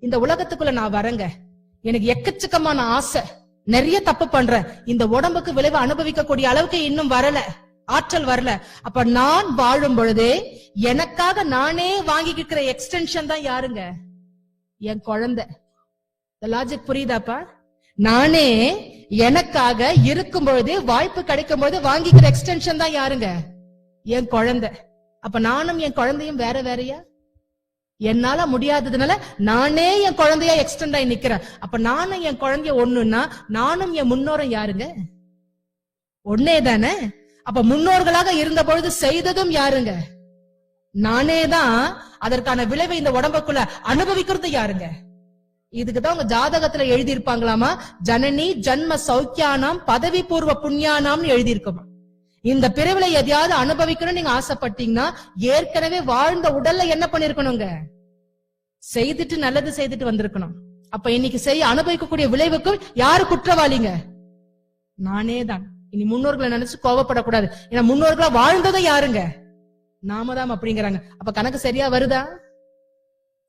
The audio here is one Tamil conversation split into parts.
இந்த உலகத்துக்குள்ள நான் வரேங்க, எனக்கு எக்கச்சக்கமான ஆசை, நிறைய தப்பு பண்றேன், இந்த உடம்புக்கு விளைவு அனுபவிக்கக்கூடிய அளவுக்கு இன்னும் வரல, ஆற்றல் வரல. அப்ப நான் வாழும் பொழுதே எனக்காக நானே வாங்கிக்கிற எக்ஸ்டென்ஷன் தான் யாருங்க? என் குழந்தை. லாஜிக் புரியுதாப்பா? நானே எனக்காக இருக்கும் பொழுது, வாய்ப்பு கிடைக்கும் பொழுது வாங்கிக்கிற எக்ஸ்டென்ஷன் தான் யாருங்க? என் குழந்தை. அப்ப நானும் என் குழந்தையும் வேற வேறையா? என்னால முடியாததுனால நானே என் குழந்தையா எக்ஸ்டெண்ட் ஆகி நிக்கிறேன். அப்ப நானும் என் குழந்தைய ஒண்ணுன்னா நானும் என் முன்னோரும் யாருங்க? ஒன்னே தானே. அப்ப முன்னோர்களாக இருந்த பொழுது செய்ததும் யாருங்க? நானே தான். அதற்கான விளைவை இந்த உடம்புக்குள்ள அனுபவிக்கிறது யாருங்க? இதுக்குதான் உங்க ஜாதகத்துல எழுதி இருப்பாங்களாமா, ஜனனி ஜன்ம சௌக்கியானாம் பதவி பூர்வ புண்ணியானாம் எழுதியிருக்குமா. இந்த பிறவில எதையாவது அனுபவிக்கணும் நீங்க ஆசைப்பட்டீங்கன்னா ஏற்கனவே வாழ்ந்த உடல்ல என்ன பண்ணிருக்கணுங்க? செய்துட்டு நல்லது செய்துட்டு வந்திருக்கணும். அப்ப இன்னைக்கு செய்ய அனுபவிக்கக்கூடிய விளைவுக்கும் யாரு குற்றவாளிங்க? நானே தான். இனி முன்னோர்களை நினைச்சு கோவப்படக்கூடாது. ஏன்னா முன்னோர்களா வாழ்ந்ததை யாருங்க? நாம தான் அப்படிங்கிறாங்க. அப்ப கணக்கு சரியா வருதா?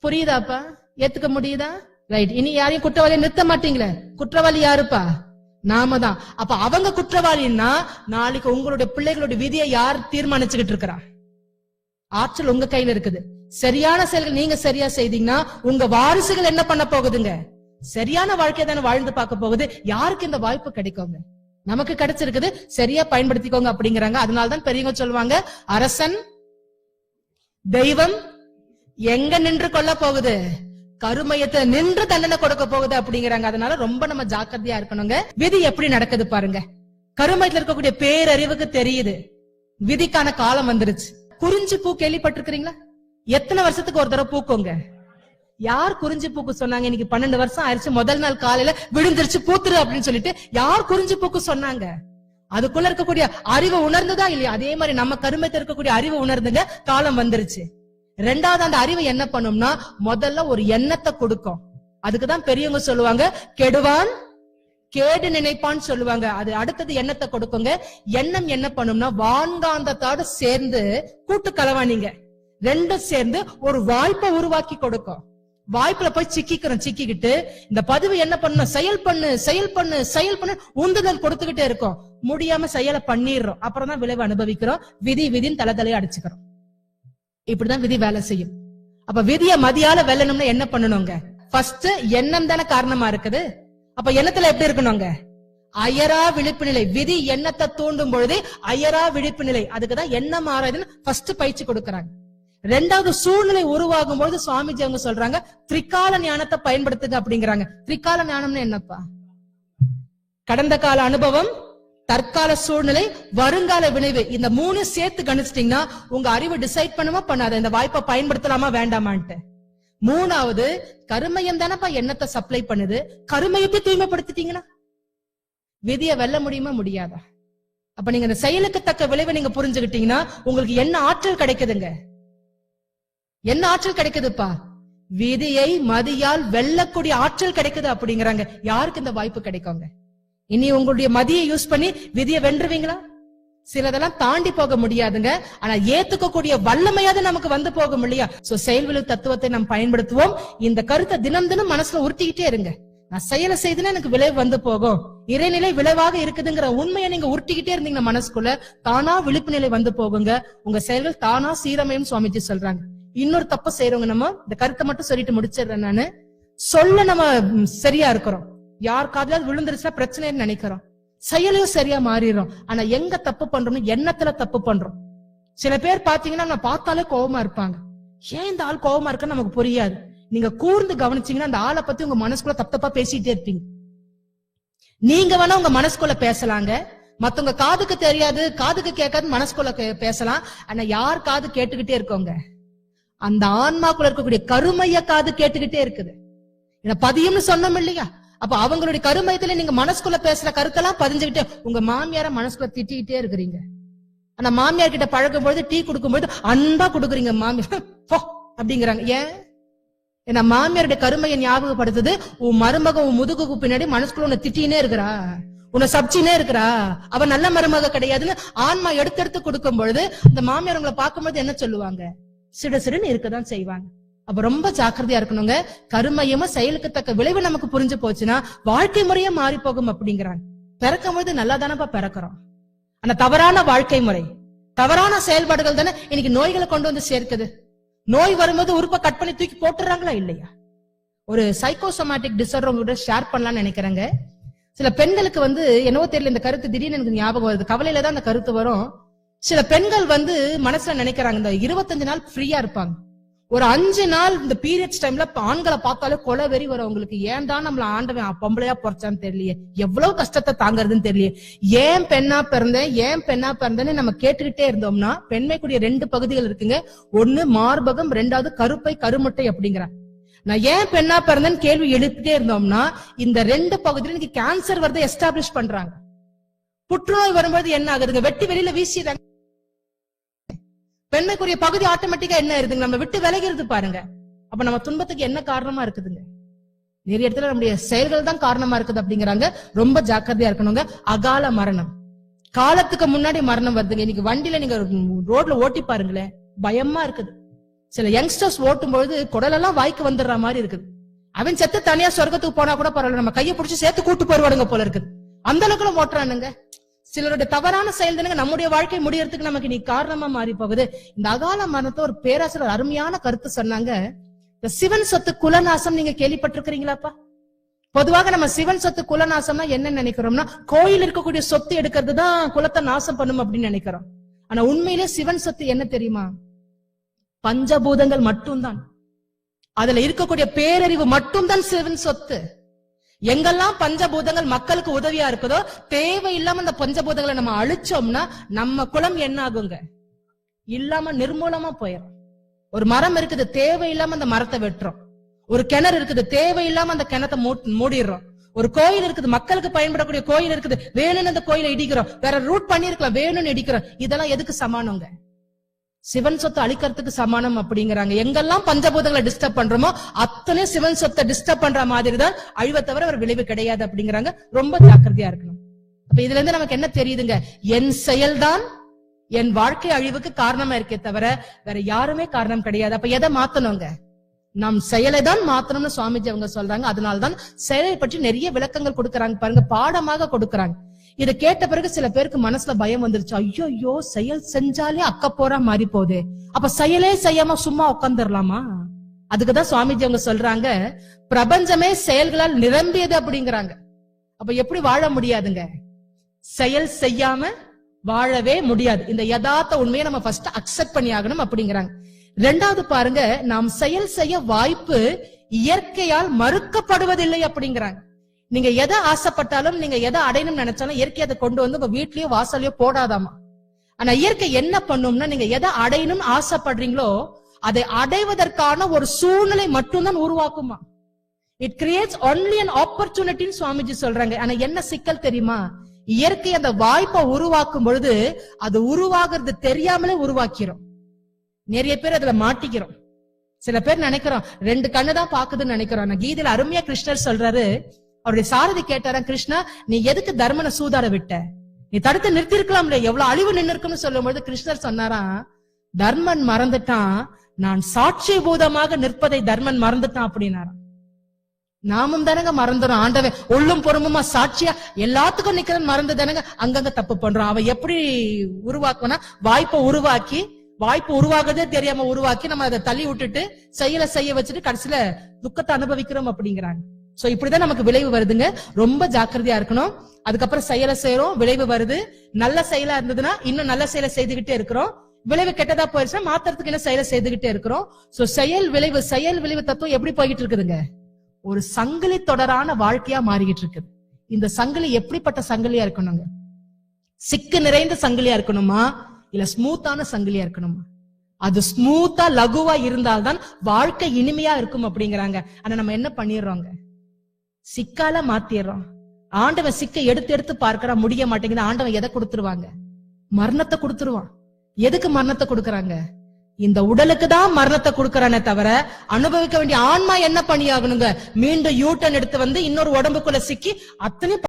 புரியுதாப்பா? ஏத்துக்க முடியுதா? ரைட். இனி யாரையும் குற்றவாளியை நிறுத்த மாட்டீங்களே. குற்றவாளி யாருப்பா? நாம தான். அப்ப அவங்க குற்றவாளின்னா நாளைக்கு உங்களுடைய பிள்ளைகளுடைய விதியை யார் தீர்மானிச்சுக்கிட்டு இருக்கிறா? ஆற்றல் உங்க கையில இருக்குது. சரியான செயல்கள் நீங்க சரியா செய்தீங்கன்னா உங்க வாரிசுகள் என்ன பண்ண போகுதுங்க? சரியான வாழ்க்கையை தானே வாழ்ந்து பார்க்க போகுது. யாருக்கு இந்த வாய்ப்பு கிடைக்குங்க? நமக்கு கிடைச்சிருக்குது, சரியா பயன்படுத்திக்கோங்க அப்படிங்கிறாங்க. அதனால்தான் பெரியவங்க சொல்லுவாங்க, அரசன் தெய்வம் எங்க நின்று கொள்ள போகுது? கருமையத்தை நின்று தண்டனை கொடுக்க போகுது அப்படிங்கிறாங்க. அதனால ரொம்ப நம்ம ஜாக்கிரதையா இருக்கணுங்க. விதி எப்படி நடக்குது பாருங்க. கருமையத்துல இருக்கக்கூடிய பேரறிவுக்கு தெரியுது விதிக்கான காலம் வந்துருச்சு. குறிஞ்சி பூ கேள்விப்பட்டிருக்கிறீங்களா? எத்தனை வருஷத்துக்கு ஒரு தடவை பூக்குங்க? யார் குறிஞ்சி பூக்கு சொன்னாங்க? இன்னைக்கு 12 வருஷம் ஆயிடுச்சு. முதல் நாள் காலையில விழுந்துருச்சு பூத்துரு அப்படின்னு சொல்லிட்டு யார் குறிஞ்சி பூக்கு சொன்னாங்க? அதுக்குள்ள இருக்கக்கூடிய அறிவு உணர்ந்துதா இல்லையா? அதே மாதிரி நம்ம கருமையத்துல இருக்கக்கூடிய அறிவு உணர்ந்துங்க, காலம் வந்துருச்சு. ரெண்டாவது அந்த அறிவு என்ன பண்ணும்னா முதல்ல ஒரு எண்ணத்தை கொடுக்கும். அதுக்குதான் பெரியவங்க சொல்லுவாங்க, கெடுவான் கேடு நினைப்பான்னு சொல்லுவாங்க. அது அடுத்தது எண்ணத்தை கொடுக்குங்க. எண்ணம் என்ன பண்ணும்னா வான்காந்தத்தோட சேர்ந்து கூட்டு கலவானீங்க ரெண்டும் சேர்ந்து ஒரு வாய்ப்பை உருவாக்கி கொடுக்கும். வாய்ப்புல போய் சிக்கிக்கிட்டு இந்த பதிவு என்ன பண்ணணும்? செயல் பண்ணு செயல் பண்ணு செயல் பண்ணு உந்துதல் கொடுத்துக்கிட்டே இருக்கும். முடியாம செயலை பண்ணிடுறோம். அப்புறம் தான் விளைவு அனுபவிக்கிறோம். விதின்னு தலையை அடிச்சுக்கிறோம். இப்படிதான் விதி வேலை செய்யும். அப்ப விதிய மதியால வெல்லணும்னா என்ன பண்ணணுங்க? ஃபர்ஸ்ட் எண்ணம் தானே காரணமா இருக்குது. அப்ப எண்ணத்துல எப்படி இருக்கணுங்க? அயரா விழிப்பு நிலை. விதி எண்ணத்தை தூண்டும் பொழுது அயரா விழிப்பு நிலை. அதுக்குதான் எண்ணம் ஆராய்துன்னு ஃபர்ஸ்ட் பயிற்சி கொடுக்கறாங்க. ரெண்டாவது சூழ்நிலை உருவாகும் பொழுது சுவாமிஜி அவங்க சொல்றாங்க, திரிகால ஞானத்தை பயன்படுத்துங்க அப்படிங்கிறாங்க. திரிகால ஞானம்னு என்னப்பா? கடந்த கால அனுபவம், தற்கால சூழ்நிலை, வருங்கால விளைவு. இந்த 3 சேர்த்து கணிச்சிட்டீங்கன்னா உங்க அறிவு டிசைட் பண்ணுமா பண்ணாத இந்த வாய்ப்பை பயன்படுத்தலாமா வேண்டாமான்ட்டு. 3வது கருமையம் தானப்பா எண்ணத்தை சப்ளை பண்ணுது. கருமையத்தை தூய்மைப்படுத்திட்டீங்கன்னா விதியை வெல்ல முடியுமா முடியாதா? அப்ப நீங்க இந்த செயலுக்கு தக்க விளைவை நீங்க புரிஞ்சுக்கிட்டீங்கன்னா உங்களுக்கு என்ன ஆற்றல் கிடைக்குதுங்க? என்ன ஆற்றல் கிடைக்குதுப்பா? விதியை மதியால் வெல்லக்கூடிய ஆற்றல் கிடைக்குது அப்படிங்கிறாங்க. யாருக்கு இந்த வாய்ப்பு கிடைக்குங்க? இனி உங்களுடைய மதியை யூஸ் பண்ணி விதியை வென்றுவீங்களா? சிலதெல்லாம் தாண்டி போக முடியாதுங்க. ஆனா ஏத்துக்கக்கூடிய வல்லமையாவது நமக்கு வந்து போகும் இல்லையா? சோ செயல்விளை தத்துவத்தை நாம் பயன்படுத்துவோம். இந்த கருத்தை தினம் தினம் மனசுல உருட்டிக்கிட்டே இருங்க. நான் செயலை செய்துன்னா எனக்கு விளைவு வந்து போகும், இறைநிலை விளைவாக இருக்குதுங்கிற உண்மையை நீங்க உருட்டிக்கிட்டே இருந்தீங்கன்னா மனசுக்குள்ள தானா விழிப்பு நிலை வந்து போகுங்க. உங்க செயல்கள் தானா சீரமையும் சுவாமிஜி சொல்றாங்க. இன்னொரு தப்பு செய்யறவங்க, நம்ம இந்த கருத்தை மட்டும் சொல்லிட்டு முடிச்சிடுறேன் நானு. சொல்ல நம்ம சரியா இருக்கிறோம், யார் காதலாவது விழுந்துருச்சா பிரச்சனைன்னு நினைக்கிறோம், செயலையும் சரியா மாறிடுறோம். ஆனா எங்க தப்பு பண்றோம்னு எண்ணத்துல தப்பு பண்றோம். சில பேர் பாத்தீங்கன்னா நான் பார்த்தாலே கோவமா இருப்பாங்க. ஏன் இந்த ஆள் கோவமா இருக்குன்னு நமக்கு புரியாது. நீங்க கூர்ந்து கவனிச்சீங்கன்னா அந்த ஆளை பத்தி உங்க மனசுக்குள்ள தப்பா பேசிட்டே இருப்பீங்க. நீங்க வேணா உங்க மனசுக்குள்ள பேசலாங்க, மத்தவங்க காதுக்கு தெரியாது, காதுக்கு கேட்காது, மனசுக்குள்ள பேசலாம். ஆனா யார் காது கேட்டுக்கிட்டே இருக்கோங்க? அந்த ஆன்மாக்குள்ள இருக்கக்கூடிய கருமைய காது கேட்டுக்கிட்டே இருக்குது. பதியும்னு சொன்னோம் இல்லையா? அப்ப அவங்களுடைய கருமையத்துல நீங்க மனசுக்குள்ள பேசுற கருத்தெல்லாம் பதிஞ்சுக்கிட்டே உங்க மாமியார மனசுக்குள்ள திட்டிக்கிட்டே இருக்கிறீங்க. ஆனா மாமியார் கிட்ட பழகும் பொழுது டீ கொடுக்கும்போது அன்பா கொடுக்குறீங்க. மாமியார் அப்படிங்கிறாங்க. ஏன்? ஏன்னா மாமியாருடைய கருமையை ஞாபகப்படுத்துது. உன் மருமக உன் முதுகுக்கு பின்னாடி மனசுக்குள்ள உன்னை திட்டினே இருக்கிறா, உன்னை சப்சினே இருக்கிறா, அவ நல்ல மருமக கிடையாதுன்னு ஆன்மா எடுத்து கொடுக்கும் பொழுது இந்த மாமியார் உங்களை பார்க்கும்போது என்ன சொல்லுவாங்க? சிடுன்னு இருக்கதான் செய்வாங்க. அப்ப ரொம்ப ஜாக்கிரதையா இருக்கணுங்க. கருமையமா செயலுக்கு தக்க விளைவு நமக்கு புரிஞ்சு போச்சுன்னா வாழ்க்கை முறையே மாறி போகும் அப்படிங்கிறாங்க. பிறக்கும் போது நல்லா தானப்பா பிறக்கிறோம். ஆனா தவறான வாழ்க்கை முறை, தவறான செயல்பாடுகள் தானே இன்னைக்கு நோய்களை கொண்டு வந்து சேர்க்குது. நோய் வரும்போது உறுப்பை கட் பண்ணி தூக்கி போட்டுறாங்களா இல்லையா? ஒரு சைக்கோசோமேட்டிக் டிசார்டர் ஷேர் பண்ணலாம்னு நினைக்கிறேங்க. சில பெண்களுக்கு என்னவோ தெரியல, இந்த கருத்து திடீர்னு எனக்கு ஞாபகம் வருது. கவலையில தான் அந்த கருத்து வரும். சில பெண்கள் மனசுல நினைக்கிறாங்க இந்த 25 நாள் ஃப்ரீயா இருப்பாங்க. ஒரு 5 நாள் இந்த பீரியட்ஸ் டைம்ல ஆண்களை பார்த்தாலே கொலை வெறி வரும் அவங்களுக்கு. ஏன் தான் நம்மள ஆண்டவன் பொம்பளையா பொறச்சான்னு தெரியலையே, எவ்வளவு கஷ்டத்தை தாங்கறதுன்னு தெரியலையே, ஏன் பெண்ணா பிறந்தேன்னு நம்ம கேட்டுக்கிட்டே இருந்தோம்னா பெண்மைக்குரிய 2 பகுதிகள் இருக்குங்க. ஒண்ணு மார்பகம், 2வது கருப்பை கருமுட்டை அப்படிங்கிறாங்க. நான் ஏன் பெண்ணா பிறந்தேன்னு கேள்வி எழுப்பிட்டே இருந்தோம்னா இந்த 2 பகுதியில இன்னைக்கு கேன்சர் வருது எஸ்டாப்ளிஷ் பண்றாங்க. புற்றுநோய் வரும்போது என்ன ஆகுதுங்க, வெட்டி வெளியில வீசிடுறாங்க. பெண்மைக்குரிய பகுதி ஆட்டோமேட்டிக்கா என்ன இருக்குங்க, நம்ம விட்டு விலகிறது பாருங்க. அப்ப நம்ம துன்பத்துக்கு என்ன காரணமா இருக்குதுங்க? நிறைய இடத்துல நம்முடைய செயல்கள் தான் காரணமா இருக்குது அப்படிங்கிறாங்க. ரொம்ப ஜாக்கிரதையா இருக்கணுங்க. அகால மரணம், காலத்துக்கு முன்னாடி மரணம் வருதுங்க. இன்னைக்கு வண்டியில நீங்க ரோட்ல ஓட்டி பாருங்களேன், பயமா இருக்குது. சில யங்ஸ்டர்ஸ் ஓட்டும் பொழுது குடலெல்லாம் வாய்க்கு வந்துடுற மாதிரி இருக்குது. அவன் செத்து தனியா சொர்க்கத்துக்கு போனா கூட பரவாயில்ல, நம்ம கையை பிடிச்சி சேர்த்து கூட்டு போயிருவாடுங்க போல இருக்குது. அந்த அளவுக்கு ஓட்டுறானுங்க. சிலருடைய தவறான செயல் தானுங்க நம்முடைய வாழ்க்கை முடியறதுக்கு நமக்கு நீ காரணமா மாறி போகுது. இந்த அகால மரணத்தை ஒரு பேராசிரியர் அருமையான கருத்து சொன்னாங்க. இந்த சிவன் சொத்து குலநாசம் நீங்க கேள்விப்பட்டிருக்கிறீங்களாப்பா? பொதுவாக நம்ம சிவன் சொத்து குலநாசம்னா என்ன நினைக்கிறோம்னா, கோயில் இருக்கக்கூடிய சொத்து எடுக்கிறது தான் குலத்தை நாசம் பண்ணும் அப்படின்னு நினைக்கிறோம். ஆனா உண்மையிலே சிவன் சொத்து என்ன தெரியுமா? பஞ்சபூதங்கள் மட்டும்தான். அதுல இருக்கக்கூடிய பேரறிவு மட்டும்தான் சிவன் சொத்து. எங்கெல்லாம் பஞ்சபூதங்கள் மக்களுக்கு உதவியா இருக்குதோ தேவையில்லாம அந்த பஞ்சபூதங்களை நம்ம அழிச்சோம்னா நம்ம குலம் என்ன ஆகுங்க, இல்லாம நிர்மூலமா போயிடும். ஒரு மரம் இருக்குது, தேவையில்லாம அந்த மரத்தை வெட்டுறோம். ஒரு கிணறு இருக்குது, தேவையில்லாம அந்த கிணத்தை மூடிடுறோம். ஒரு கோயில் இருக்குது, மக்களுக்கு பயன்படக்கூடிய கோயில் இருக்குது, வேணும்னு அந்த கோயிலை இடிக்கிறோம். வேற ரூட் பண்ணிருக்கலாம், வேணும்னு இடிக்கிறோம். இதெல்லாம் எதுக்கு சமானங்க? சிவன் சொத்தை அழிக்கிறதுக்கு சமானம் அப்படிங்கிறாங்க. எங்கெல்லாம் பஞ்சபூதங்களை டிஸ்டர்ப் பண்றோமோ அத்தனை சிவன் சொத்தை டிஸ்டர்ப் பண்ற மாதிரி தான் அழிவை தவிர ஒரு விளைவு கிடையாது அப்படிங்கிறாங்க. ரொம்ப ஜாக்கிரதையா இருக்கணும். அப்ப இதுல இருந்து நமக்கு என்ன தெரியுதுங்க, என் செயல்தான் என் வாழ்க்கை அழிவுக்கு காரணமா இருக்கே தவிர வேற யாருமே காரணம் கிடையாது. அப்ப எதை மாத்தணுங்க? நம் செயலை தான் மாத்தணும்னு சுவாமிஜி அவங்க சொல்றாங்க. அதனால்தான் செயலை பற்றி நிறைய விளக்கங்கள் கொடுக்கறாங்க பாருங்க, பாடமாக கொடுக்கறாங்க. இதை கேட்ட பிறகு சில பேருக்கு மனசுல பயம் வந்துருச்சு. ஐயோ, செயல் செஞ்சாலே அக்க போறா மாறி போகுது, அப்ப செயலே செய்யாம சும்மா உட்காந்துடலாமா? அதுக்குதான் சுவாமிஜி அவங்க சொல்றாங்க, பிரபஞ்சமே செயல்களால் நிரம்பியது அப்படிங்கிறாங்க. அப்ப எப்படி வாழ முடியாதுங்க? செயல் செய்யாம வாழவே முடியாது. இந்த யதார்த்த உண்மையை நம்ம ஃபர்ஸ்ட் அக்செப்ட் பண்ணி ஆகணும் அப்படிங்கிறாங்க. 2வது பாருங்க, நாம் செயல் செய்ய வாய்ப்பு இயற்கையால் மறுக்கப்படுவதில்லை அப்படிங்கிறாங்க. நீங்க எதை ஆசைப்பட்டாலும், நீங்க எதை அடையணும்னு நினைச்சாலும் இயற்கை அதை கொண்டு வந்து உங்க வீட்லயோ வாசலையோ போடாதாமா. ஆனா இயற்கை என்ன பண்ணும்னா, நீங்க எதை அடையணும்னு ஆசைப்படுறீங்களோ அதை அடைவதற்கான ஒரு சூழ்நிலை மட்டும்தான் உருவாக்குமா. It creates only an opportunity Swamiji சொல்றாங்க. ஆனா என்ன சிக்கல் தெரியுமா? இயற்கை அந்த வாய்ப்பை உருவாக்கும் பொழுது அது உருவாகிறது தெரியாமலே உருவாக்கிறோம். நிறைய பேர் அதுல மாட்டிக்கிறோம். சில பேர் நினைக்கிறோம் 2 கண்ணு தான் பாக்குதுன்னு நினைக்கிறோம். கீதையில அருமையா கிருஷ்ணர் சொல்றாரு, அவருடைய சாரதி கேட்டாரா, கிருஷ்ணா நீ எதுக்கு தர்மனை சூதாட விட்ட? நீ தடுத்து நிறுத்தி இருக்கலாம்ல, எவ்வளவு அழிவு நின்று இருக்குன்னு சொல்லும் பொழுது கிருஷ்ணர் சொன்னாரா, தர்மன் மறந்துட்டான், நான் சாட்சி பூதமாக நிற்பதை தர்மன் மறந்துட்டான் அப்படின்னாராம். நாமும் தானங்க மறந்துடும். ஆண்டவன் உள்ளும் பொறுமுமா சாட்சியா எல்லாத்துக்கும் நிக்கிறன்னு மறந்து தானங்க அங்கங்க தப்பு பண்றோம். அவன் எப்படி உருவாக்குனா, வாய்ப்பை உருவாக்கி, வாய்ப்பு உருவாகுதே தெரியாம உருவாக்கி நம்ம அதை தள்ளி விட்டுட்டு செயலை செய்ய வச்சுட்டு கடைசியில துக்கத்தை அனுபவிக்கிறோம் அப்படிங்கிறாங்க. சோ இப்படிதான் நமக்கு விளைவு வருதுங்க. ரொம்ப ஜாக்கிரதையா இருக்கணும். அதுக்கப்புறம் செயலை செய்யறோம், விளைவு வருது. நல்ல செயலா இருந்ததுன்னா இன்னும் நல்ல செயலை செய்துகிட்டே இருக்கிறோம். விளைவு கெட்டதா போயிருச்சுன்னா மாத்திரத்துக்கு என்ன செயலை செய்துகிட்டே இருக்கிறோம். சோ செயல் விளைவு தத்துவம் எப்படி போய்கிட்டு இருக்குதுங்க? ஒரு சங்கிலி தொடரான வாழ்க்கையா மாறிக்கிட்டு இருக்குது. இந்த சங்கிலி எப்படிப்பட்ட சங்கிலியா இருக்கணுங்க? சிக்கு நிறைந்த சங்கிலியா இருக்கணுமா, இல்ல ஸ்மூத்தான சங்கிலியா இருக்கணுமா? அது ஸ்மூத்தா லகுவா இருந்தால்தான் வாழ்க்கை இனிமையா இருக்கும் அப்படிங்கிறாங்க. ஆனா நம்ம என்ன பண்ணிடுறோங்க, சிக்கால மாத்திடுறோம். ஆண்டவன் சிக்கை எடுத்து எடுத்து பார்க்கறா, முடிய மாட்டேங்குது. ஆண்டவன் எதை கொடுத்துருவாங்க? மரணத்தை கொடுத்துருவான். எதுக்கு மரணத்தை கொடுக்கறாங்க? இந்த உடலுக்கு தான் மரணத்தை கொடுக்கறானே தவிர அனுபவிக்க வேண்டிய ஆன்மா என்ன பண்ணியாகணுங்க? மீண்டும் யூட்டன் எடுத்து இன்னொரு உடம்புக்குள்ள சிக்கி அத்தனை